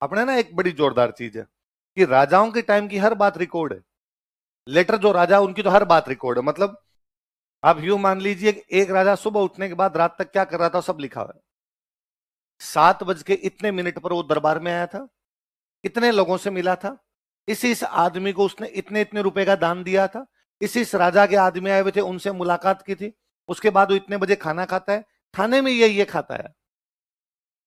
अपने ना एक बड़ी जोरदार चीज है कि राजाओं के टाइम की हर बात रिकॉर्ड है। लेटर जो राजा उनकी तो हर बात रिकॉर्ड है। मतलब आप यूं मान लीजिए कि एक राजा सुबह उठने के बाद रात तक क्या कर रहा था सब लिखा हुआ है। 7 बज के इतने मिनट पर वो दरबार में आया था, इतने लोगों से मिला था, इस आदमी को उसने इतने इतने रुपए का दान दिया था, इस राजा के आदमी आए हुए थे उनसे मुलाकात की थी, उसके बाद वो इतने बजे खाना खाता है, खाने में ये खाता है,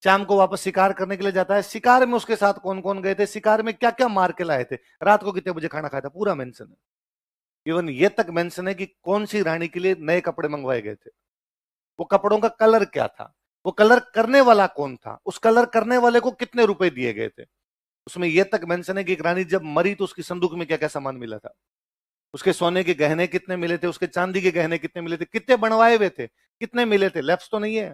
शाम को वापस शिकार करने के लिए जाता है, शिकार में उसके साथ कौन कौन गए थे, शिकार में क्या क्या मार के लाए थे, रात को कितने बजे खाना खाया था, पूरा मेंशन है। इवन ये तक मेंशन है कि कौन सी रानी के लिए नए कपड़े मंगवाए गए थे, वो कपड़ों का कलर क्या था, वो कलर करने वाला कौन था, उस कलर करने वाले को कितने रुपए दिए गए थे। उसमें यह तक मेंशन है कि एक रानी जब मरी तो उसकी संदूक में क्या क्या सामान मिला था, उसके सोने के गहने कितने मिले थे, उसके चांदी के गहने कितने मिले थे, कितने बनवाए हुए थे, कितने मिले थे, लैप्स तो नहीं है।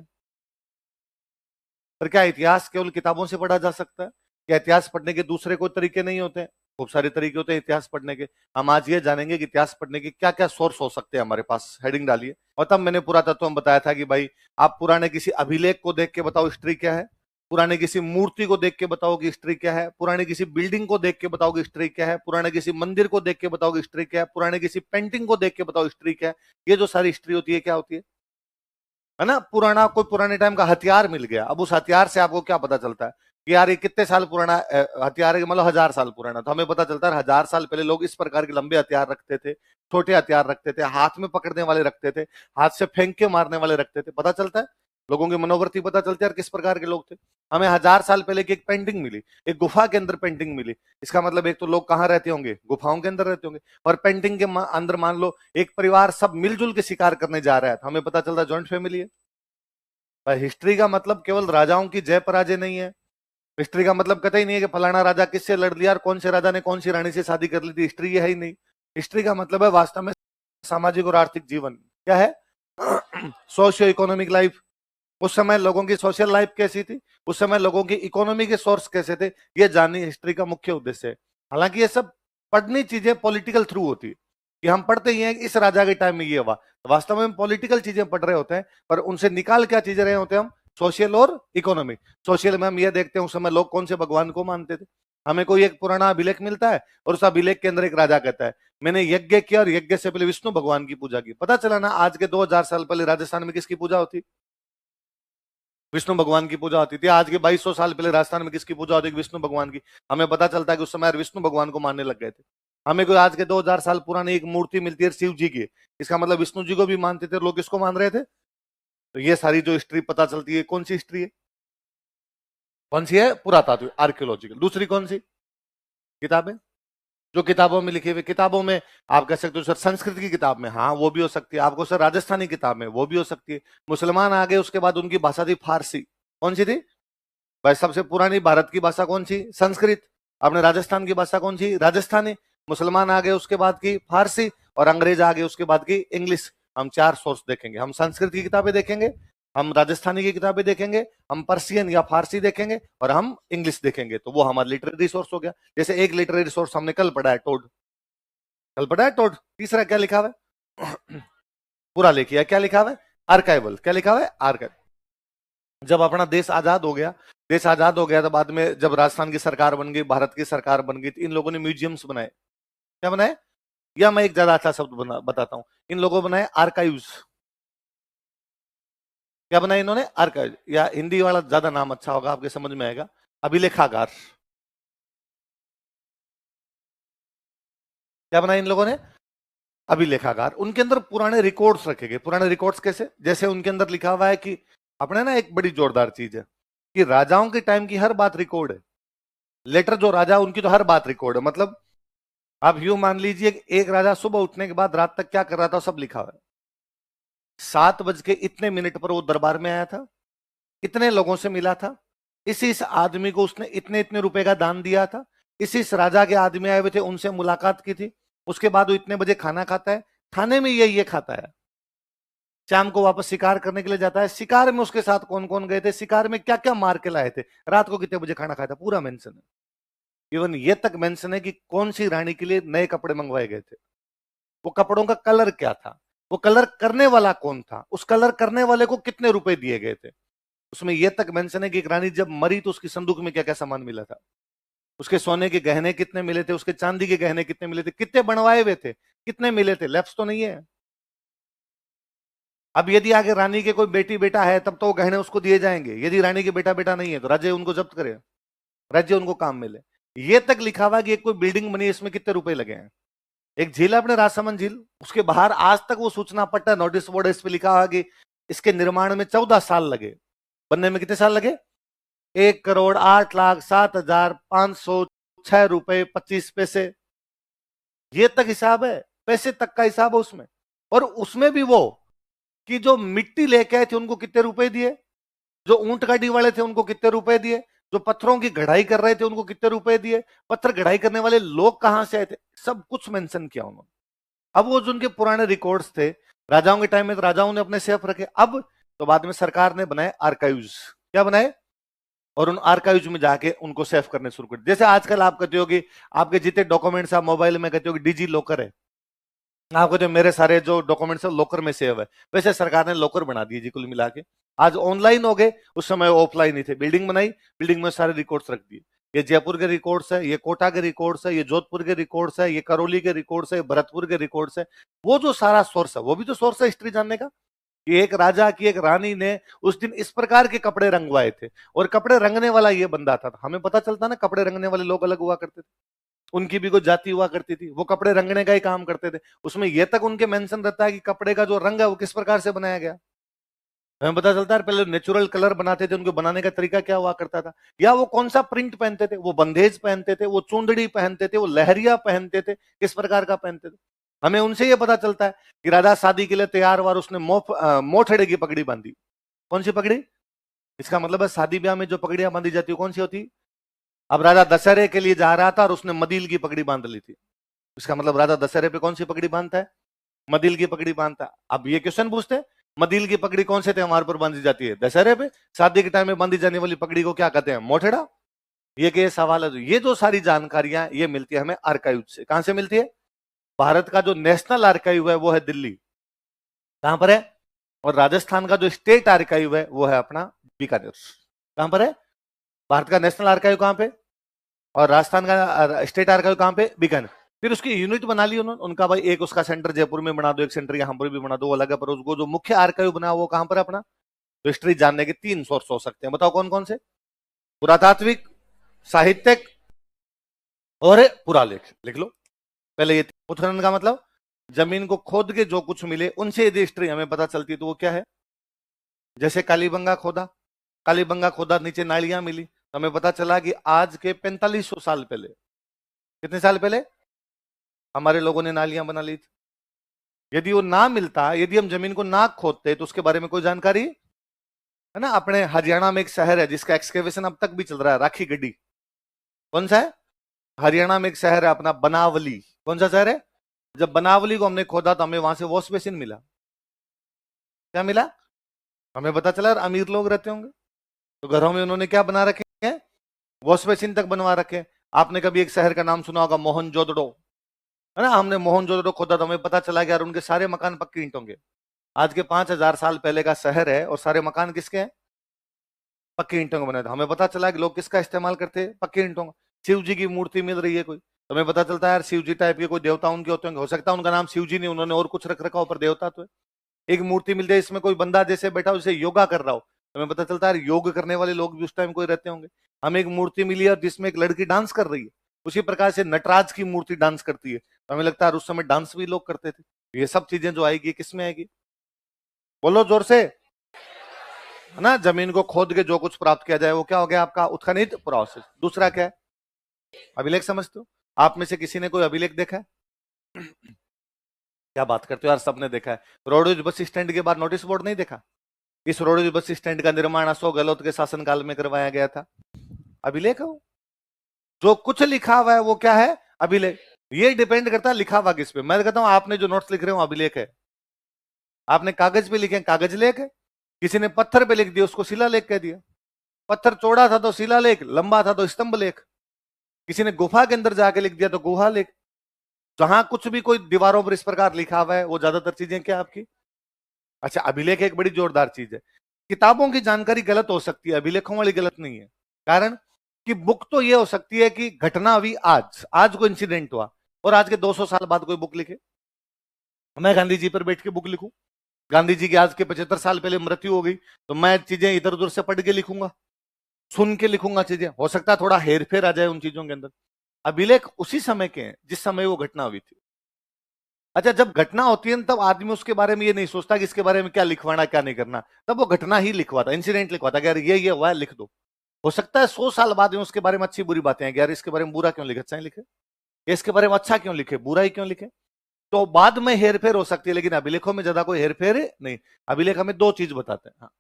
पर क्या इतिहास केवल किताबों से पढ़ा जा सकता है? क्या इतिहास पढ़ने के दूसरे कोई तरीके नहीं होते? खूब सारे तरीके होते हैं इतिहास पढ़ने के। हम आज ये जानेंगे कि इतिहास पढ़ने के क्या क्या सोर्स हो सकते हैं हमारे पास। हेडिंग डालिए। और तब मैंने पुरातत्व में बताया था कि भाई आप पुराने किसी अभिलेख को देख के बताओ हिस्ट्री क्या है, पुराने किसी मूर्ति को देख के बताओ कि हिस्ट्री क्या है, पुराने किसी बिल्डिंग को देख के बताओ कि हिस्ट्री क्या है, पुराने किसी मंदिर को देख के बताओ कि हिस्ट्री क्या है, पुराने किसी पेंटिंग को देख के बताओ हिस्ट्री क्या है। ये जो सारी हिस्ट्री होती है क्या होती है ना? पुराना कोई पुराने टाइम का हथियार मिल गया, अब उस हथियार से आपको क्या पता चलता है कि यार ये कितने साल पुराना हथियार है, मतलब 1000 साल पुराना, तो हमें पता चलता है 1000 साल पहले लोग इस प्रकार के लंबे हथियार रखते थे, छोटे हथियार रखते थे, हाथ में पकड़ने वाले रखते थे, हाथ से फेंक के मारने वाले रखते थे। पता चलता है लोगों की मनोवृत्ति, पता चलती है यार किस प्रकार के लोग थे। हमें 1000 साल पहले की एक पेंटिंग मिली, एक गुफा के अंदर पेंटिंग मिली, इसका मतलब एक तो लोग कहाँ रहते होंगे, गुफाओं के अंदर रहते होंगे। और पेंटिंग के अंदर मान लो एक परिवार सब मिलजुल के शिकार करने जा रहा है, तो हमें पता चलता है ज्वाइंट फैमिली है। हिस्ट्री का मतलब केवल राजाओं की जय पराजय नहीं है। हिस्ट्री का मतलब कतई नहीं है कि फलाना राजा किससे लड़ लिया और कौन से राजा ने कौन सी रानी से शादी कर ली थी, हिस्ट्री ये है ही नहीं। हिस्ट्री का मतलब है वास्तव में सामाजिक और आर्थिक जीवन क्या है, सोशियो इकोनॉमिक लाइफ। उस समय लोगों की सोशल लाइफ कैसी थी, उस समय लोगों की इकोनॉमी के सोर्स कैसे थे, ये जाननी हिस्ट्री का मुख्य उद्देश्य है। हालांकि ये सब पढ़नी चीजें पॉलिटिकल थ्रू होती है कि हम पढ़ते ही हैं कि इस राजा के टाइम में ये हुआ, तो वास्तव में हम पॉलिटिकल चीजें पढ़ रहे होते हैं, पर उनसे निकाल क्या चीजें रहे होते हैं हम, सोशल और इकोनॉमिक। सोशल में हम ये देखते हैं उस समय लोग कौन से भगवान को मानते थे। हमें कोई एक पुराना अभिलेख मिलता है और उस अभिलेख के अंदर एक राजा कहता है मैंने यज्ञ किया और यज्ञ से पहले विष्णु भगवान की पूजा की। पता चला ना आज के 2000 साल पहले राजस्थान में किसकी पूजा होती, विष्णु भगवान की पूजा होती थी। आज के 2200 साल पहले राजस्थान में किसकी पूजा होती है, विष्णु भगवान की। हमें पता चलता है कि उस समय विष्णु भगवान को मानने लग गए थे। हमें कोई आज के 2000 साल पुरानी एक मूर्ति मिलती है शिव जी की, इसका मतलब विष्णु जी को भी मानते थे लोग, किसको मान रहे थे। तो ये सारी जो हिस्ट्री पता चलती है, कौन सी हिस्ट्री है, कौन सी है, पुरातात्विक आर्कियोलॉजिकल। दूसरी कौन सी किताबें, जो किताबों में लिखी हुई, किताबों में आप कह सकते हो सर संस्कृत की किताब में, हाँ वो भी हो सकती है, आपको सर राजस्थानी किताब में वो भी हो सकती है। मुसलमान आ गए उसके बाद उनकी भाषा थी फारसी, कौन सी थी भाई, सबसे पुरानी भारत की भाषा कौन सी, संस्कृत। अपने राजस्थान की भाषा कौन सी, राजस्थानी। मुसलमान आ गए उसके बाद की फारसी, और अंग्रेज आ गए उसके बाद की इंग्लिश। हम चार सोर्स देखेंगे, हम संस्कृत की किताबें देखेंगे, हम राजस्थानी की किताबें देखेंगे, हम पर्सियन या फारसी देखेंगे, और हम इंग्लिश देखेंगे। तो वो हमारा लिटरेरी सोर्स हो गया। जैसे एक लिटरेरी सोर्स हमने कल पढ़ा है टोड, कल पढ़ा है टोड। तीसरा क्या लिखा हुआ है पूरा लिखिए, क्या लिखा हुआ है, आर्काइवल। क्या लिखा हुआ है, आर्काइव। जब अपना देश आजाद हो गया, देश आजाद हो गया तो बाद में जब राजस्थान की सरकार बन गई, भारत की सरकार बन गई, तो इन लोगों ने म्यूजियम्स बनाए। क्या बनाए, या मैं एक ज्यादा अच्छा शब्द बताता हूं, इन लोगों बनाए आर्काइव्स। क्या बनाए इन्होंने, आर्काइव, या हिंदी वाला ज्यादा नाम अच्छा होगा आपके समझ में आएगा, अभिलेखागार। क्या बनाए इन लोगों ने, अभिलेखागार। उनके अंदर पुराने रिकॉर्ड्स रखे गए। पुराने रिकॉर्ड्स कैसे, जैसे उनके अंदर लिखा हुआ है कि अपने ना एक बड़ी जोरदार चीज है कि राजाओं के टाइम की हर बात रिकॉर्ड है। लेटर जो राजा उनकी तो हर बात रिकॉर्ड है। मतलब आप यूं मान लीजिए कि एक राजा सुबह उठने के बाद रात तक क्या कर रहा था सब लिखा हुआ है। 7 बज के इतने मिनट पर वो दरबार में आया था, इतने लोगों से मिला था, इस आदमी को उसने इतने इतने रुपए का दान दिया था, इस राजा के आदमी आए हुए थे उनसे मुलाकात की थी, उसके बाद वो इतने बजे खाना खाता है, खाने में ये खाता है, शाम को वापस शिकार करने के लिए जाता है, शिकार में उसके साथ कौन कौन गए थे, शिकार में क्या क्या मार के लाए थे, रात को कितने बजे खाना खाया था, पूरा मेंशन है। इवन ये तक मेंशन है कि कौन सी रानी के लिए नए कपड़े मंगवाए गए थे, वो कपड़ों का कलर क्या था, वो कलर करने वाला कौन था, उस कलर करने वाले को कितने रुपए दिए गए थे। उसमें यह तक मेंशन है कि एक रानी जब मरी तो उसकी संदूक में क्या क्या सामान मिला था। उसके सोने के गहने कितने मिले थे, उसके चांदी के गहने कितने मिले थे, कितने बनवाए हुए थे, कितने मिले थे, लैप्स तो नहीं है। अब यदि आगे रानी के कोई बेटी बेटा है तब तो वो गहने उसको दिए जाएंगे, यदि रानी के बेटा बेटा नहीं है तो राज्य उनको जब्त करे, राज्य उनको काम मिले। ये तक लिखा हुआ कि एक कोई बिल्डिंग बनी, इसमें कितने रुपए लगे हैं। एक झील है अपने राजसमंद झील, उसके बाहर आज तक वो सूचना पट्टा नोटिस बोर्ड इस पे लिखा हुआ कि इसके निर्माण में 14 साल लगे, बनने में कितने साल लगे, 1,08,07,506 रुपए 25 पैसे। ये तक हिसाब है, पैसे तक का हिसाब है उसमें। और उसमें भी वो कि जो मिट्टी लेके आए थे उनको कितने रुपए दिए, जो ऊंट गाड़ी वाले थे उनको कितने रुपए दिए, जो पत्थरों की गढ़ाई कर रहे थे उनको कितने रुपए दिए, पत्थर गढ़ाई करने वाले लोग कहां से आए थे, सब कुछ मेंशन किया उन्होंने। अब वो जो उनके पुराने रिकॉर्ड्स थे राजाओं के टाइम में, तो राजाओं ने अपने सेफ रखे। अब तो बाद में सरकार ने बनाए आर्काइव्स, क्या बनाए, और उन आर्काइव्स में जाके उनको सेव करने शुरू कर। जैसे आजकल आप कहते हो कि आपके जितने डॉक्यूमेंट्स आप मोबाइल में कहते हो कि डिजी लॉकर है, आप कहते हो मेरे सारे जो डॉक्यूमेंट्स है लॉकर में सेव है, वैसे सरकार ने लॉकर बना दिए जी कुल मिला के। आज ऑनलाइन हो गए, उस समय ऑफलाइन ही थे। बिल्डिंग बनाई, बिल्डिंग में सारे रिकॉर्ड्स रख दिए, ये जयपुर के रिकॉर्ड्स है, ये कोटा के रिकॉर्ड्स है, ये जोधपुर के रिकॉर्ड्स है, ये करौली के रिकॉर्ड्स है, ये भरतपुर के रिकॉर्ड्स है। वो जो सारा सोर्स है वो भी तो सोर्स है हिस्ट्री जानने का, कि एक राजा की एक रानी ने उस दिन इस प्रकार के कपड़े रंगवाए थे, और कपड़े रंगने वाला ये बंदा था। हमें पता चलता ना कपड़े रंगने वाले लोग अलग हुआ करते थे, उनकी भी कोई जाति हुआ करती थी, वो कपड़े रंगने का ही काम करते थे। उसमें यह तक उनके मेंशन रहता है कि कपड़े का जो रंग है वो किस प्रकार से बनाया गया। हमें पता चलता है पहले नेचुरल कलर बनाते थे, उनको बनाने का तरीका क्या हुआ करता था, या वो कौन सा प्रिंट पहनते थे, वो बंदेज पहनते थे, वो चूंदड़ी पहनते थे, वो लहरिया पहनते थे, किस प्रकार का पहनते थे। हमें उनसे ये पता चलता है कि राजा शादी के लिए तैयार हुआ, उसने मोठड़े की पगड़ी बांधी। कौन सी पगड़ी, इसका मतलब है शादी ब्याह में जो पगड़ियां बांधी जाती है कौन सी होती। अब राजा दशहरे के लिए जा रहा था और उसने मदील की पगड़ी बांध ली थी, इसका मतलब राजा दशहरे पे कौन सी पगड़ी बांधता है, मदील की पगड़ी बांधता है। अब ये क्वेश्चन पूछते हैं मदील की पगड़ी कौन से त्योहार पर बांधी जाती है, दशहरे पे। शादी के टाइम में बांधी जाने वाली पगड़ी को क्या कहते हैं, मोठेड़ा। ये सवाल है। ये जो सारी जानकारियां ये मिलती है हमें आर्काइव से। कहां से मिलती है, भारत का जो नेशनल आर्काइव है वो है दिल्ली, कहां पर है, और राजस्थान का जो स्टेट आर्काइव है वो है अपना बीकानेर। कहां पर है, भारत का नेशनल आर्काइव कहां पे, और राजस्थान का स्टेट आर्काइव कहां पे, बीकानेर। फिर उसकी यूनिट बना ली उन्होंने, उनका भाई एक उसका सेंटर जयपुर में बना दो, एक सेंटर यहां पर भी बना दो, वो अलग है। पर उसको जो मुख्य आर्काइव बना वो कहां पर अपना। तो हिस्ट्री जानने के 3 सोर्स हो सकते हैं, बताओ कौन कौन से, पुरातात्विक, साहित्यिक और पुरालेख। लिख लो पहले ये। उत्खनन का मतलब जमीन को खोद के जो कुछ मिले उनसे यदि हिस्ट्री हमें पता चलती तो वो क्या है। जैसे कालीबंगा खोदा, कालीबंगा खोदा, नीचे नालियां मिली, तो हमें पता चला कि आज के 4500 साल पहले, कितने साल पहले हमारे लोगों ने नालियां बना ली थी। यदि वो ना मिलता, यदि हम जमीन को ना खोदते तो उसके बारे में कोई जानकारी है ना। अपने हरियाणा में एक शहर है जिसका एक्सकेवेशन अब तक भी चल रहा है, राखी गड्डी। कौन सा है, हरियाणा में एक शहर है अपना बनावली। कौन सा शहर है, जब बनावली को हमने खोदा तो हमें वहां से वॉश बेसिन मिला। क्या मिला, हमें पता चला अमीर लोग रहते होंगे तो घरों में उन्होंने क्या बना रखे हैं, वॉश बेसिन तक बनवा रखे। आपने कभी एक शहर का नाम सुना होगा मोहनजोदड़ो, है ना। हमने मोहनजोदड़ो खोदा तो हमें पता चला कि यार उनके सारे मकान पक्की ईंटों के। आज के 5000 साल पहले का शहर है और सारे मकान किसके हैं, पक्की ईंटों के बने थे। हमें पता चला कि लोग किसका इस्तेमाल करते हैं, पक्की ईंटों का। शिव जी की मूर्ति मिल रही है कोई, तो हमें पता चलता है यार शिव जी टाइप के कोई देवता उनके होते होंगे। हो सकता है उनका नाम शिव जी नहीं, उन्होंने और कुछ रख रखा हो, पर देवता तो है। एक मूर्ति मिल जाए इसमें कोई बंदा जैसे बैठा हो जैसे योगा कर रहा हो, तो हमें पता चलता है योग करने वाले लोग भी उस टाइम कोई रहते होंगे। हमें एक मूर्ति मिली है जिसमें एक लड़की डांस कर रही है, उसी प्रकार से नटराज की मूर्ति डांस करती है, तो हमें लगता है उस समय डांस भी लोग करते थे। ये सब चीजें जो आएगी किसमें आएगी, बोलो जोर से, है ना। जमीन को खोद के जो कुछ प्राप्त किया जाए वो क्या हो गया आपका उत्खनित प्रोसेस। दूसरा क्या है, अभिलेख समझते हो। आप में से किसी ने कोई अभिलेख देखा है, क्या बात करते हो यार, सबने देखा है। रोडवेज बस स्टैंड के बाद नोटिस बोर्ड नहीं देखा। इस रोडवेज बस स्टैंड का निर्माण अशोक गहलोत के शासनकाल में करवाया गया था। अभिलेख है वो, जो कुछ लिखा हुआ है वो क्या है, अभिलेख। ये डिपेंड करता है लिखा हुआ किस पे। मैं कहता हूं आपने जो नोट्स लिख रहे हो अभिलेख है, आपने कागज पे लिखे कागज लेख है, किसी ने पत्थर पे लिख दिया उसको शिलालेख कह दिया। पत्थर चौड़ा था तो शिलालेख, लंबा था तो स्तंभ लेख, किसी ने गुफा के अंदर जाके लिख दिया तो गुहा लेख। जहां कुछ भी कोई दीवारों पर इस प्रकार लिखा हुआ है वो ज्यादातर चीजें क्या आपकी। अच्छा, अभिलेख एक बड़ी जोरदार चीज है। किताबों की जानकारी गलत हो सकती है, अभिलेखों वाली गलत नहीं है। कारण कि बुक तो ये हो सकती है कि घटना हुई आज, आज कोई इंसिडेंट हुआ और आज के 200 साल बाद कोई बुक लिखे। मैं गांधी जी पर बैठ के बुक लिखूं, गांधी जी की आज के 75 साल पहले मृत्यु हो गई, तो मैं चीजें इधर उधर से पढ़ के लिखूंगा, सुन के लिखूंगा चीजें, हो सकता है थोड़ा हेर फेर आ जाए उन चीजों के अंदर। अभिलेख उसी समय के हैं जिस समय वो घटना हुई थी। अच्छा, जब घटना होती है तब आदमी उसके बारे में ये नहीं सोचता कि इसके बारे में क्या लिखवाना क्या नहीं करना, तब वो घटना ही लिखवाता, इंसिडेंट लिखवाता कि यार ये हुआ है, लिख दो। हो सकता है 100 साल बाद में उसके बारे में अच्छी बुरी बातें हैं, यार इसके बारे में बुरा क्यों लिखे, अच्छा ही लिखे, इसके बारे में अच्छा क्यों लिखे, बुरा ही क्यों लिखे। तो बाद में हेरफेर हो सकती है, लेकिन अभिलेखों में ज्यादा कोई हेरफेर नहीं। अभिलेख हमें दो चीज बताते हैं। हाँ,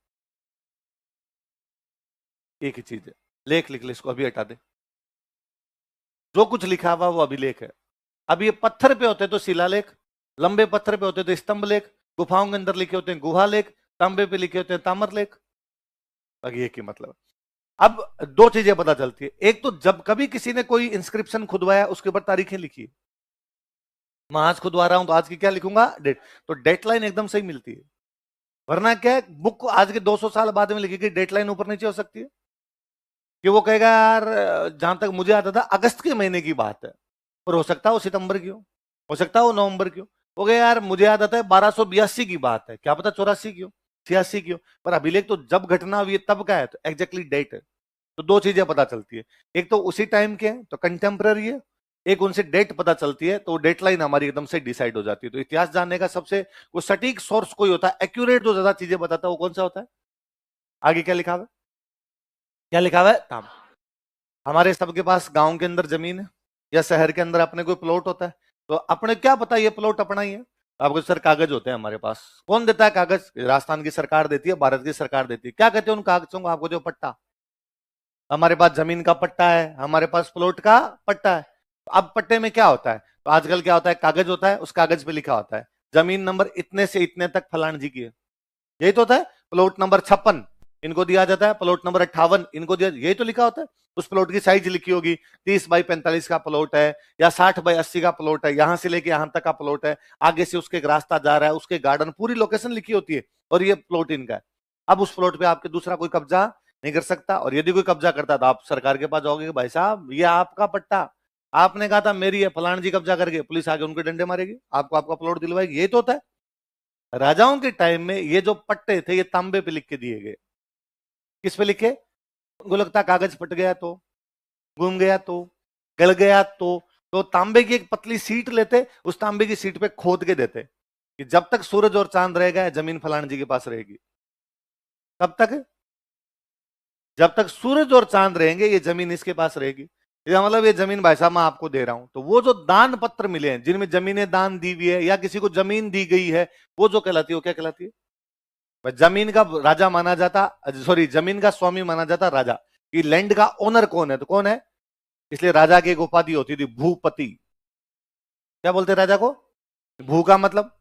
एक ही चीज है, लेख लिख ले, इसको अभी हटा दे। जो कुछ लिखा हुआ वो अभिलेख है। अब ये पत्थर पे होते तो शिलालेख, लंबे पत्थर पे होते तो स्तंभ लेख, गुफाओं के अंदर लिखे होते हैं गुहा लेख, तांबे पे लिखे होते हैं ताम्र लेख। ये की मतलब, अब दो चीजें पता चलती है। एक तो जब कभी किसी ने कोई इंस्क्रिप्शन खुदवाया उसके ऊपर तारीखें लिखी, मैं आज खुदवा रहा हूं तो आज की क्या लिखूंगा, डेट, तो डेटलाइन एकदम सही मिलती है। वरना क्या है, बुक आज के 200 साल बाद में लिखी गई, डेटलाइन ऊपर नीचे हो सकती है कि वो कहेगा यार जहां तक मुझे आता था अगस्त के महीने की बात है, पर हो सकता है वो सितंबर की हो सकता है वो नवंबर की हो गया यार मुझे याद आता है 1282 की बात है, क्या पता 84 की हो, 86 की हो, पर अभिलेख तो जब घटना हुई है तब का है, तो एग्जैक्टली डेट है। तो दो चीजें पता चलती है, एक तो उसी टाइम के हैं तो कंटेम्पररी है, एक उनसे डेट पता चलती है तो डेट लाइन हमारी एकदम से डिसाइड हो जाती है। तो इतिहास जानने का सबसे वो सटीक सोर्स कोई होता है, एक्यूरेट जो ज्यादा चीजें बताता है, वो कौन सा होता है। आगे क्या लिखा हुआ है, क्या लिखा हुआ है, ताम। हमारे सबके पास गांव के अंदर जमीन है या शहर के अंदर अपने कोई प्लॉट होता है, तो अपने क्या पता ये प्लॉट अपना ही है। आपको सर कागज होते हैं हमारे पास, कौन देता है कागज, राजस्थान की सरकार देती है, भारत की सरकार देती है। क्या कहते हैं उन कागजों को, आपको जो पट्टा, हमारे पास जमीन का पट्टा है, हमारे पास प्लॉट का पट्टा है। अब पट्टे में क्या होता है, तो आजकल क्या होता है, कागज होता है, उस कागज पे लिखा होता है जमीन नंबर इतने से इतने तक फलान जी की है, यही तो होता है। प्लॉट नंबर 56 इनको दिया जाता है, प्लॉट नंबर 58 इनको दिया, यही तो लिखा होता है। उस प्लॉट की साइज लिखी होगी, 30 बाई 45 का प्लॉट है या 60 बाई 80 का प्लॉट है, यहां से लेके यहां तक का प्लॉट है, आगे से उसके एक रास्ता जा रहा है, उसके गार्डन, पूरी लोकेशन लिखी होती है, और ये प्लॉट इनका है। अब उस प्लॉट पे आपके दूसरा कोई कब्जा नहीं कर सकता, और यदि कोई कब्जा करता तो आप सरकार के पास जाओगे कि भाई साहब ये आपका पट्टा, आपने कहा था मेरी है, फलान जी कब्जा करके, पुलिस आगे उनके डंडे मारेगी, आपको आपका प्लॉट दिलवाएगी। यही तो होता है। राजाओं के टाइम में ये जो पट्टे थे ये तांबे पे लिख के दिए गए। किस पे लिखे, उनको लगता कागज फट गया तो, घूम गया तो, गल गया तो तांबे की एक पतली सीट लेते, उस तांबे की सीट पे खोद के देते कि जब तक सूरज और चांद रहेगा जमीन फलान जी के पास रहेगी। कब तक, जब तक सूरज और चांद रहेंगे ये जमीन इसके पास रहेगी। इसका मतलब ये जमीन भाई साहब मैं आपको दे रहा हूं। तो वो जो दान पत्र मिले हैं जिनमें जमीनें दान दी हुई है या किसी को जमीन दी गई है, वो जो कहलाती है वो क्या कहलाती है, जमीन का राजा माना जाता, सॉरी जमीन का स्वामी माना जाता राजा, कि लैंड का ओनर कौन है, तो कौन है, इसलिए राजा की एक उपाधि होती थी भूपति। क्या बोलते राजा को, भू का मतलब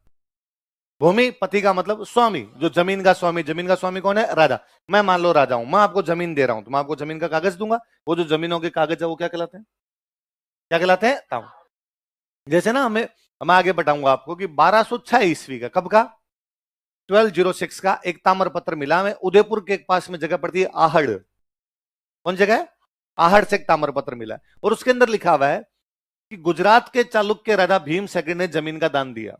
भूमि, पति का मतलब स्वामी, जो जमीन का स्वामी, जमीन का स्वामी कौन है, राजा। मैं मान लो राजा हूं, मैं आपको जमीन दे रहा हूं, तो मैं आपको जमीन का कागज दूंगा, वो जो जमीनों के कागज है वो क्या कहलाते हैं, क्या कहलाते हैं, ताऊ। जैसे ना मैं आगे बताऊंगा आपको कि 1206 ईस्वी का, कब का, 1206 का एक ताम्र पत्र मिला हमें, उदयपुर के पास में जगह पड़ती है आहड़, कौन जगह है, आहड़ से एक ताम्र पत्र मिला है, और उसके अंदर लिखा हुआ है कि गुजरात के चालुक्य राजा भीम सेकंड ने जमीन का दान दिया।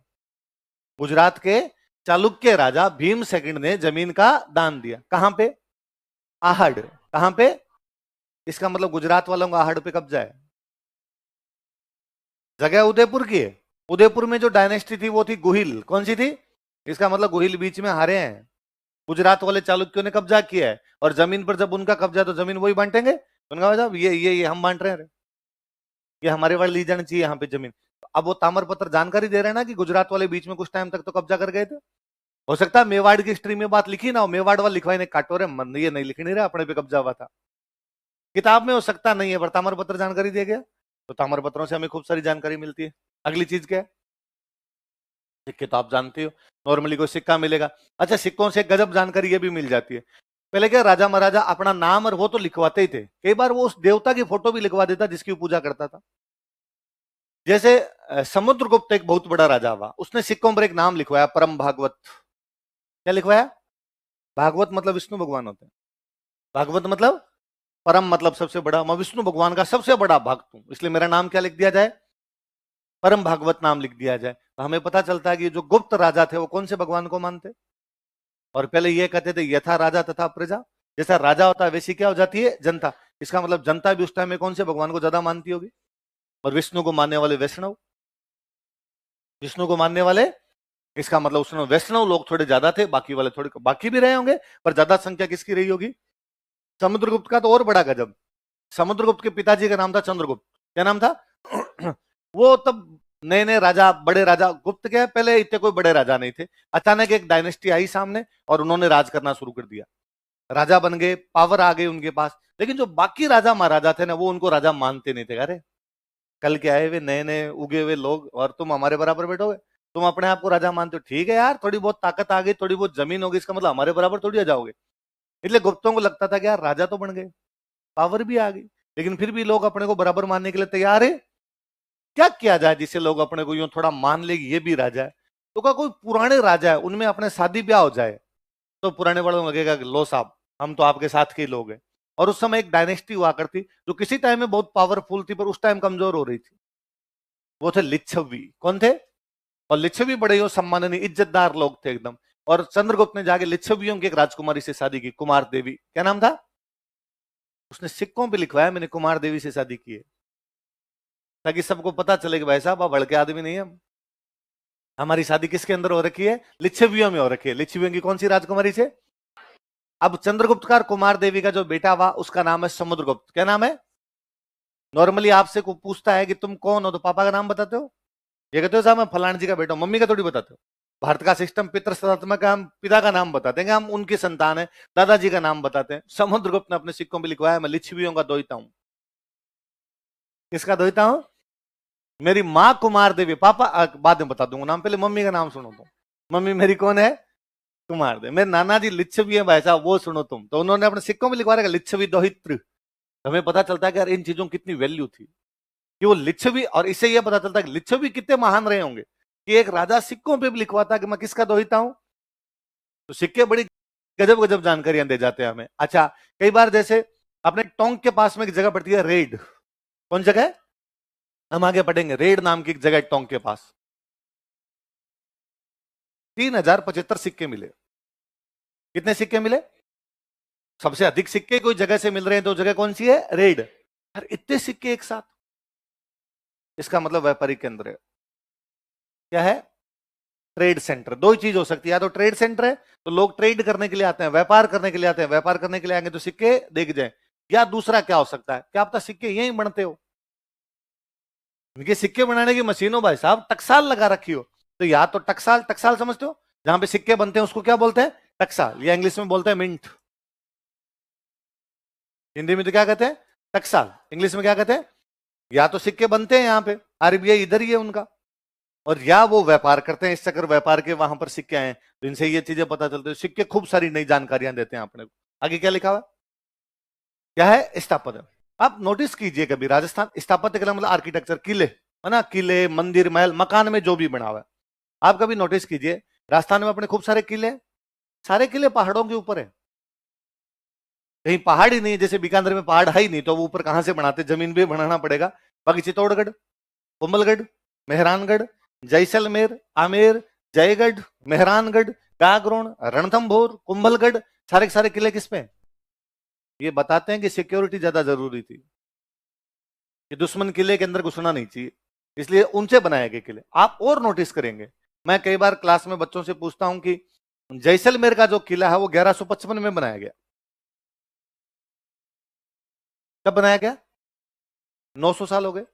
गुजरात के चालुक्य राजा भीम सेकंड ने जमीन का दान दिया, कहां पे, आहड़, कहां पे, इसका मतलब गुजरात वालों का आहड़ पे कब्जा है। जगह उदयपुर की है, उदयपुर में जो डायनेस्टी थी वो थी गुहिल, कौन सी थी, इसका मतलब गुहिल बीच में हारे हैं, गुजरात वाले चालुक्यों ने कब्जा किया है, और जमीन पर जब उनका कब्जा तो जमीन वही बांटेंगे, उनका मतलब ये हम बांट रहे हैं, ये हमारे वाले ली जानी चाहिए यहाँ पे जमीन। अब वो ताम्र पत्र जानकारी दे रहे हैं ना कि गुजरात वाले बीच में कुछ टाइम तक तो कब्जा कर गए थे। हो सकता है मेवाड़ की हिस्ट्री में बात लिखी ना हो, मेवाड़ वाले लिखवाई ने काटो रे मन, ये नहीं लिख नहीं रहा अपने पे कब्जा हुआ था, किताब में हो सकता नहीं है, पर ताम्र पत्र जानकारी दिया गया, तो ताम्र पत्रों से हमें खूब सारी जानकारी मिलती है। अगली चीज क्या है, सिक्के तो आप जानते हो, नॉर्मली कोई सिक्का मिलेगा, अच्छा सिक्कों से गजब जानकारी ये भी मिल जाती है। पहले क्या राजा महाराजा अपना नाम और वो तो लिखवाते ही थे, कई बार वो उस देवता की फोटो भी लिखवा देता जिसकी पूजा करता था। जैसे समुद्रगुप्त एक बहुत बड़ा राजा हुआ, उसने सिक्कों पर एक नाम लिखवाया, परम भागवत। क्या लिखवाया, भागवत मतलब विष्णु भगवान होते हैं, भागवत मतलब परम मतलब सबसे बड़ा, मैं विष्णु भगवान का सबसे बड़ा भक्त हूं, इसलिए मेरा नाम क्या लिख दिया जाए, परम भागवत नाम लिख दिया जाए। तो हमें पता चलता है कि जो गुप्त राजा थे वो कौन से भगवान को मानते, और पहले ये कहते थे यथा राजा तथा प्रजा, जैसा राजा होता है वैसी क्या हो जाती है जनता। इसका मतलब जनता भी उस टाइम में कौन से भगवान को ज्यादा मानती होगी, और विष्णु को मानने वाले वैष्णव, विष्णु को मानने वाले, इसका मतलब उसमें वैष्णव लोग थोड़े ज्यादा थे, बाकी वाले थोड़े, बाकी भी रहे होंगे पर ज्यादा संख्या किसकी रही होगी, समुद्रगुप्त का। तो और बड़ा गजब, समुद्रगुप्त के पिताजी का नाम था चंद्रगुप्त। क्या नाम था वो तब नए नए राजा, बड़े राजा, गुप्त के पहले इतने कोई बड़े राजा नहीं थे। अचानक एक डायनेस्टी आई सामने और उन्होंने राज करना शुरू कर दिया, राजा बन गए, पावर आ गई उनके पास। लेकिन जो बाकी राजा महाराजा थे ना, वो उनको राजा मानते नहीं थे। अरे कल के आए हुए नए नए उगे हुए लोग और तुम हमारे बराबर बैठोगे, तुम अपने आप को राजा मानते हो, ठीक है यार, थोड़ी बहुत ताकत आ गई, थोड़ी बहुत जमीन होगी, इसका मतलब हमारे बराबर थोड़ी आ जाओगे। इसलिए गुप्तों को लगता था कि यार राजा तो बन गए, पावर भी आ गई, लेकिन फिर भी लोग अपने को बराबर मानने के लिए तैयार है। क्या किया जाए जिससे लोग अपने को यूं थोड़ा मान ले कि ये भी राजा है। तो क्या कोई पुराने राजा है उनमें अपने शादी ब्याह हो जाए, तो पुराने बड़ों को लगेगा कि लो साहब हम तो आपके साथ के ही लोग हैं। और उस समय एक डायनेस्टी हुआ करती जो किसी टाइम में बहुत पावरफुल थी पर उस टाइम कमजोर हो रही थी, वो थे लिच्छवी। कौन थे, और लिच्छवी बड़े ही सम्माननीय इज्जतदार लोग थे एकदम। और चंद्रगुप्त ने जाके लिच्छवियों की एक राजकुमारी से शादी की, कुमार देवी। क्या नाम था, उसने सिक्कों पे लिखवाया मैंने कुमार देवी से शादी की है, ताकि सबको पता चले कि भाई साहब आप भड़के आदमी नहीं है, हमारी शादी किसके अंदर हो रखी है, लिच्छवियों में हो रखी है। लिच्छवियों की कौन सी राजकुमारी से। अब चंद्रगुप्त का कुमार देवी का जो बेटा हुआ उसका नाम है समुद्रगुप्त। क्या नाम है, नॉर्मली आपसे को पूछता है कि तुम कौन हो तो पापा का नाम बताते हो, ये कहते हो साहब मैं फलान जी का बेटा हूं, मम्मी का थोड़ी बताते हो। भारत का सिस्टम पितृ सत्तात्मक है, हम पिता का नाम बताते हैं, हम उनकी संतान है, दादाजी का नाम बताते हैं। समुद्रगुप्त ने अपने सिक्कों में लिखवाया मैं लिच्छवियों का दोहिता हूं। किसका दोहिता हूं, मेरी माँ कुमार देवी, पापा बाद में बता दूंगा नाम, पहले मम्मी का नाम सुनो तो। मम्मी मेरी कौन है, कुमार देवी। मेरे नाना जी लिच्छवी है भाई साहब, वो सुनो तुम। तो उन्होंने अपने सिक्कों में लिखवा रखा लिच्छवी दोहित्र। हमें पता चलता है कि यार इन चीजों की कितनी वैल्यू थी कि वो लिच्छवी, और इससे यह पता चलता है कि लिच्छवी कितने महान रहे होंगे कि एक राजा सिक्कों पे भी लिखवाता कि मैं किसका दोहिता हूं। तो सिक्के बड़ी गजब गजब जानकारियां दे जाते हैं हमें। अच्छा, कई बार जैसे अपने टोंक के पास में एक जगह पड़ती है रेड, कौन जगह है, हम आगे पढ़ेंगे, रेड नाम की एक जगह टोंक के पास 3075 सिक्के मिले। कितने सिक्के मिले, सबसे अधिक सिक्के कोई जगह से मिल रहे हैं तो जगह कौन सी है, रेड। यार इतने सिक्के एक साथ, इसका मतलब व्यापारिक केंद्र है। क्या है, ट्रेड सेंटर। दो ही चीज हो सकती है, या तो ट्रेड सेंटर है तो लोग ट्रेड करने के लिए आते हैं, व्यापार करने के लिए आते हैं, व्यापार करने के लिए आएंगे तो सिक्के देख जाए, या दूसरा क्या हो सकता है, क्या आप सिक्के यहीं बनते हो, इनके सिक्के बनाने की मशीनों भाई साहब टकसाल लगा रखी हो। तो या तो टकसाल, टकसाल समझते हो, जहां पे सिक्के बनते हैं उसको क्या बोलते हैं, टकसाल, या इंग्लिश में बोलते हैं मिंट। हिंदी में तो क्या कहते हैं, टकसाल, इंग्लिश में क्या कहते हैं। या तो सिक्के बनते हैं यहाँ पे, आरबीआई इधर ही है उनका, और या वो व्यापार करते हैं, इस चक्कर व्यापार के वहां पर सिक्के आए, तो इनसे ये चीजें पता चलती है। सिक्के खूब सारी नई जानकारियां देते हैं अपने को। आगे क्या लिखा हुआ, क्या है, स्थापत्य। आप नोटिस कीजिए कभी, राजस्थान स्थापत्य का मतलब आर्किटेक्चर, किले है ना, किले मंदिर महल मकान में जो भी बना हुआ है, आप कभी नोटिस कीजिए राजस्थान में अपने खूब सारे किले हैं, सारे किले पहाड़ों के ऊपर है, कहीं पहाड़ ही नहीं है, जैसे बीकानेर में पहाड़ है ही नहीं तो वो ऊपर कहां से बनाते, जमीन भी बनाना पड़ेगा। बाकी चित्तौड़गढ़, कुंभलगढ़, मेहरानगढ़, जैसलमेर, आमेर, जयगढ़, मेहरानगढ़, गागरोन, रणथंभौर, कुंभलगढ़, सारे के सारे किले किस पे हैं? ये बताते हैं कि सिक्योरिटी ज्यादा जरूरी थी, कि दुश्मन किले के अंदर घुसना नहीं चाहिए, इसलिए ऊंचे बनाए गए किले। आप और नोटिस करेंगे, मैं कई बार क्लास में बच्चों से पूछता हूं कि जैसलमेर का जो किला है वो 1155 में बनाया गया। कब बनाया गया, 900 साल हो गए,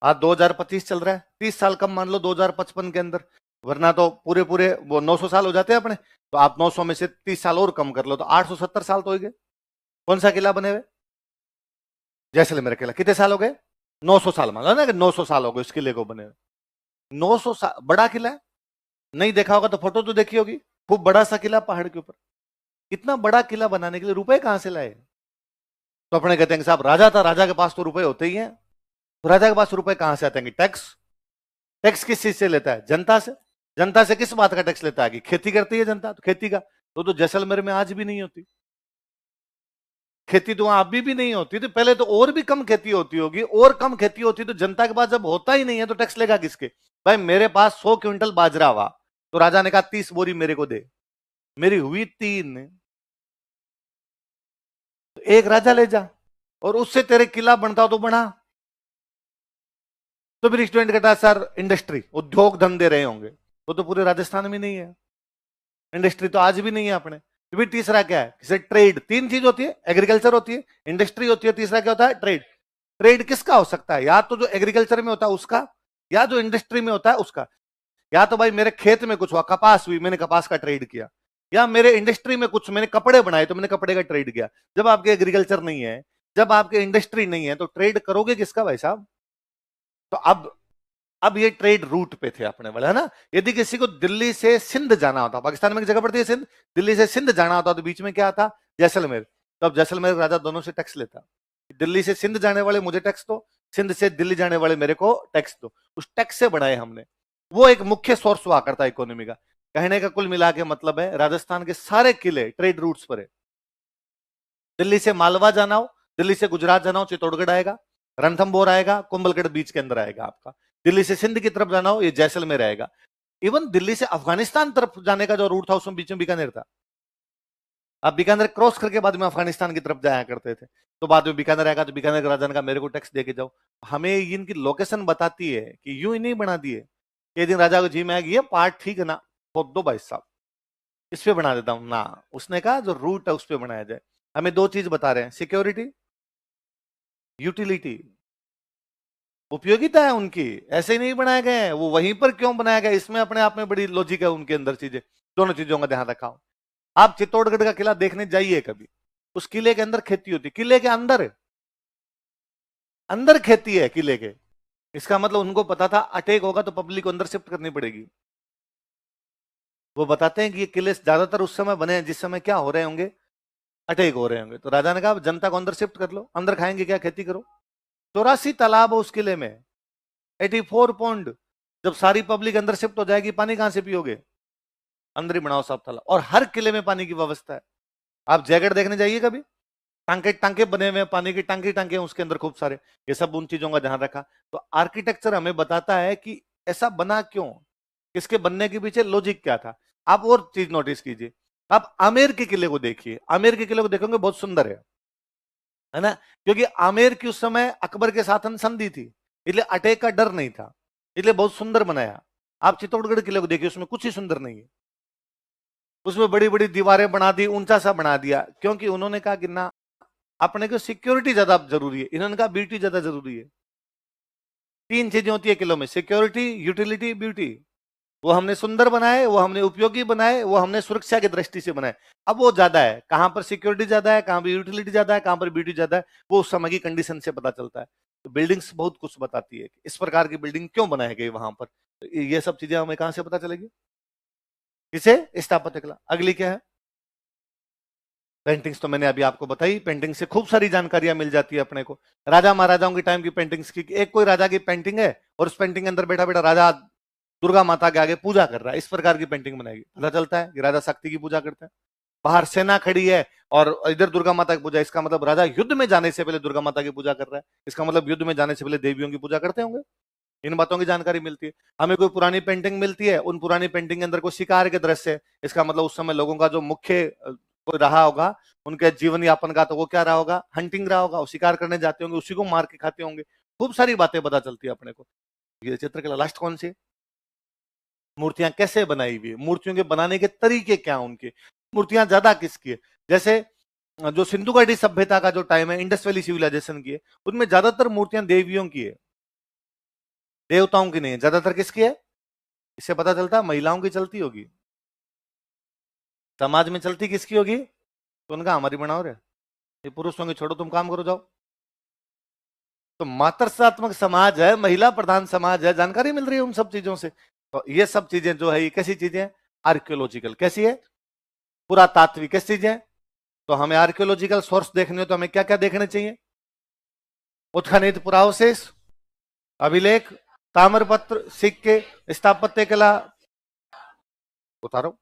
आज 2025 चल रहा है, 30 साल कम मान लो 2055 के अंदर, वरना तो पूरे पूरे वो 900 साल हो जाते हैं अपने। तो आप 900 में से 30 साल और कम कर लो तो 870 साल तो हो गए। कौन सा किला बने हुए, जैसलमेर किला, कितने साल हो गए, 900 साल मान लो ना कि 900 साल हो गए उस किले को बने हुए। 900 साल बड़ा किला है, नहीं देखा होगा तो फोटो तो देखी होगी, खूब बड़ा सा किला पहाड़ के ऊपर। इतना बड़ा किला बनाने के लिए रुपए कहां से लाए, तो अपने कहते हैं कि साहब राजा था, राजा के पास तो रुपए होते ही हैं। तो राजा के पास रुपए कहां से आते हैं, टैक्स। टैक्स किस चीज से लेता है, जनता से। जनता से किस बात का टैक्स लेता है, कि खेती करती है जनता, तो खेती का तो जैसलमेर में आज भी नहीं होती। खेती तो वहां अभी भी नहीं होती, तो पहले तो और भी कम खेती होती होगी, और कम खेती होती तो जनता के पास जब होता ही नहीं है तो टैक्स लेगा किसके? भाई मेरे पास 100 क्विंटल बाजरा हुआ, तो राजा ने कहा 30 बोरी मेरे को दे, मेरी हुई 3, तो एक राजा ले जा, और उससे तेरे किला बनता तो बना। तो फिर स्टूडेंट कहता है सर इंडस्ट्री उद्योग धंधे रहे होंगे, वो तो पूरे राजस्थान में नहीं है, इंडस्ट्री तो आज भी नहीं है अपने। तो फिर तीसरा क्या है? किसे ट्रेड, 3 चीज होती है, एग्रीकल्चर होती है, इंडस्ट्री होती है, तीसरा क्या होता है? ट्रेड। ट्रेड किसका हो सकता है? या तो जो एग्रीकल्चर में होता है उसका, या जो इंडस्ट्री में होता है उसका। या तो भाई मेरे खेत में कुछ हुआ, कपास हुई, मैंने कपास का ट्रेड किया, या मेरे इंडस्ट्री में कुछ मैंने कपड़े बनाए तो मैंने कपड़े का ट्रेड किया। जब आपके एग्रीकल्चर नहीं है, जब आपके इंडस्ट्री नहीं है, तो ट्रेड करोगे किसका भाई साहब? तो अब ये ट्रेड रूट पे थे अपने वाले, है ना। यदि किसी को दिल्ली से सिंध जाना होता, पाकिस्तान में एक जगह पड़ती है सिंध, दिल्ली से सिंध जाना होता तो बीच में क्या आता? जैसलमेर। तो अब जैसलमेर राजा दोनों से टैक्स लेता, दिल्ली से सिंध जाने वाले मुझे टैक्स दो, सिंध से दिल्ली जाने वाले मेरे को टैक्स दो। उस टैक्स से बनाए हमने, वो एक मुख्य सोर्स हुआ करता है इकोनॉमी का। कहने का कुल मिला के मतलब है राजस्थान के सारे किले ट्रेड रूट्स पर है। दिल्ली से मालवा जाना हो, दिल्ली से गुजरात जाना हो, चित्तौड़गढ़ आएगा, रणथंभौर आएगा, कुंभलगढ़ बीच के अंदर आएगा आपका। दिल्ली से सिंध की तरफ जाना हो, ये जैसलमेर आएगा। इवन दिल्ली से अफगानिस्तान तरफ जाने का जो रूट था उसमें बीच में बीकानेर था। अब बीकानेर क्रॉस करके बाद में अफगानिस्तान की तरफ जाया करते थे। तो बाद में बीकानेर आएगा, तो बीकानेर के राजा ने कहा मेरे को टैक्स दे के जाओ। हमें इनकी लोकेशन बताती है कि यूं ही नहीं बना दिए, एक दिन राजा को जी में आएगी, ये पार्ट ठीक है ना, खोद दो भाई साहब, इस पे बना देता हूं ना। उसने कहा जो रूट है उस पे बनाया जाए। हमें 2 चीज बता रहे हैं, सिक्योरिटी, यूटिलिटी, उपयोगिता है उनकी, ऐसे ही नहीं बनाए गए हैं। वो वहीं पर क्यों बनाया गया, इसमें अपने आप में बड़ी लॉजिक है उनके अंदर चीजें। दोनों चीजों का ध्यान रखा हो। आप चित्तौड़गढ़ का किला देखने जाइए कभी, उस किले के अंदर खेती होती, किले के अंदर अंदर खेती है किले के। इसका मतलब उनको पता था अटैक होगा तो पब्लिक को अंदर शिफ्ट करनी पड़ेगी। वो बताते हैं कि ये किले ज्यादातर उस समय बने हैं जिस समय क्या हो रहे होंगे, अटैक हो रहे होंगे। तो राजा ने कहा जनता को अंदर शिफ्ट कर लो, अंदर खाएंगे क्या, खेती करो। 84 तालाब है उस किले में, 84 पॉन्ड। जब सारी पब्लिक अंदर शिफ्ट हो जाएगी, पानी कहां से पियोगे? अंदर ही बनाओ साहब तालाब, और हर किले में पानी की व्यवस्था है। आप जैकेट देखने जाइए कभी, टांके टांके बने हुए हैं, पानी की टांके टांके उसके अंदर खूब सारे। ये सब उन चीजों का ध्यान रखा। तो आर्किटेक्चर हमें बताता है कि ऐसा बना क्यों, इसके बनने के पीछे लॉजिक क्या था। आप और चीज नोटिस कीजिए, आप आमेर के किले को देखिए, आमेर के किले को देखोगे बहुत सुंदर है ना। क्योंकि आमेर की उस समय अकबर के साथ संधि थी, इसलिए अटैक का डर नहीं था, इसलिए बहुत सुंदर बनाया। आप चित्तौड़गढ़ किले को देखिए, उसमें कुछ ही सुंदर नहीं है। उसमें बड़ी बड़ी दीवारें बना दी, ऊंचा सा बना दिया, क्योंकि उन्होंने कहा कि ना अपने को सिक्योरिटी ज्यादा जरूरी है, इन्होंने कहा ब्यूटी ज्यादा जरूरी है। 3 चीजें होती है किलों में, सिक्योरिटी, यूटिलिटी, ब्यूटी। वो हमने सुंदर बनाए, वो हमने उपयोगी बनाए, वो हमने सुरक्षा की दृष्टि से बनाए। अब वो ज्यादा है, कहां पर सिक्योरिटी ज्यादा है, कहां पर यूटिलिटी ज्यादा है, कहां पर ब्यूटी ज्यादा है, वो उस समय की कंडीशन से पता चलता है। तो बिल्डिंग्स बहुत कुछ बताती है, इस प्रकार की बिल्डिंग क्यों बनाई गई वहां पर। तो ये सब चीजें हमें कहां से पता चलेगी? किसे? स्थापत्य कला। अगली क्या है? पेंटिंग्स तो मैंने अभी आपको बताई, पेंटिंग से खूब सारी जानकारियां मिल जाती है अपने को। राजा महाराजाओं के टाइम की पेंटिंग्स की, एक कोई राजा की पेंटिंग है और उस पेंटिंग के अंदर बैठा बैठा राजा दुर्गा माता के आगे पूजा कर रहा है, इस प्रकार की पेंटिंग बनाएगी, पता चलता है कि राजा शक्ति की पूजा करते हैं। बाहर सेना खड़ी है और इधर दुर्गा माता की पूजा, इसका मतलब राजा युद्ध में जाने से पहले दुर्गा माता की पूजा कर रहा है, इसका मतलब युद्ध में जाने से पहले देवियों की पूजा करते होंगे। इन बातों की जानकारी मिलती है। हमें कोई पुरानी पेंटिंग मिलती है, उन पुरानी पेंटिंग के अंदर कोई शिकार के दृश्य है, इसका मतलब उस समय लोगों का जो मुख्य कोई रहा होगा उनके जीवन यापन का, तो वो क्या रहा होगा, हंटिंग रहा होगा, वो शिकार करने जाते होंगे, उसी को मार के खाते होंगे। खूब सारी बातें पता चलती है अपने को। ये चित्रकला लास्ट कौन सी? मूर्तियां कैसे बनाई हुई है, मूर्तियों के बनाने के तरीके क्या उनके, मूर्तियां ज्यादा किसकी है। जैसे जो सिंधु घाटी सभ्यता का जो टाइम है, इंडस वैली सिविलाइजेशन की है, उनमें ज्यादातर मूर्तियां देवियों की है, देवताओं की नहीं है। ज्यादातर किसकी है? इससे पता चलता है महिलाओं की चलती होगी, समाज में चलती किसकी होगी? तो उनका हमारी बनाओ रे, ये पुरुषों की छोड़ो, तुम काम करो जाओ। तो मातृत्वात्मक समाज है, महिला प्रधान समाज है, जानकारी मिल रही है उन सब चीजों से। तो ये सब चीजें जो है ये कैसी चीजें? आर्कियोलॉजिकल। कैसी है? पुरातात्विक। कैसी चीजें? तो हमें आर्कियोलॉजिकल सोर्स देखने हो तो हमें क्या क्या देखने चाहिए? उत्खनित पुरावशेष, अभिलेख, ताम्रपत्र, सिक्के, स्थापत्य कला, उतारो।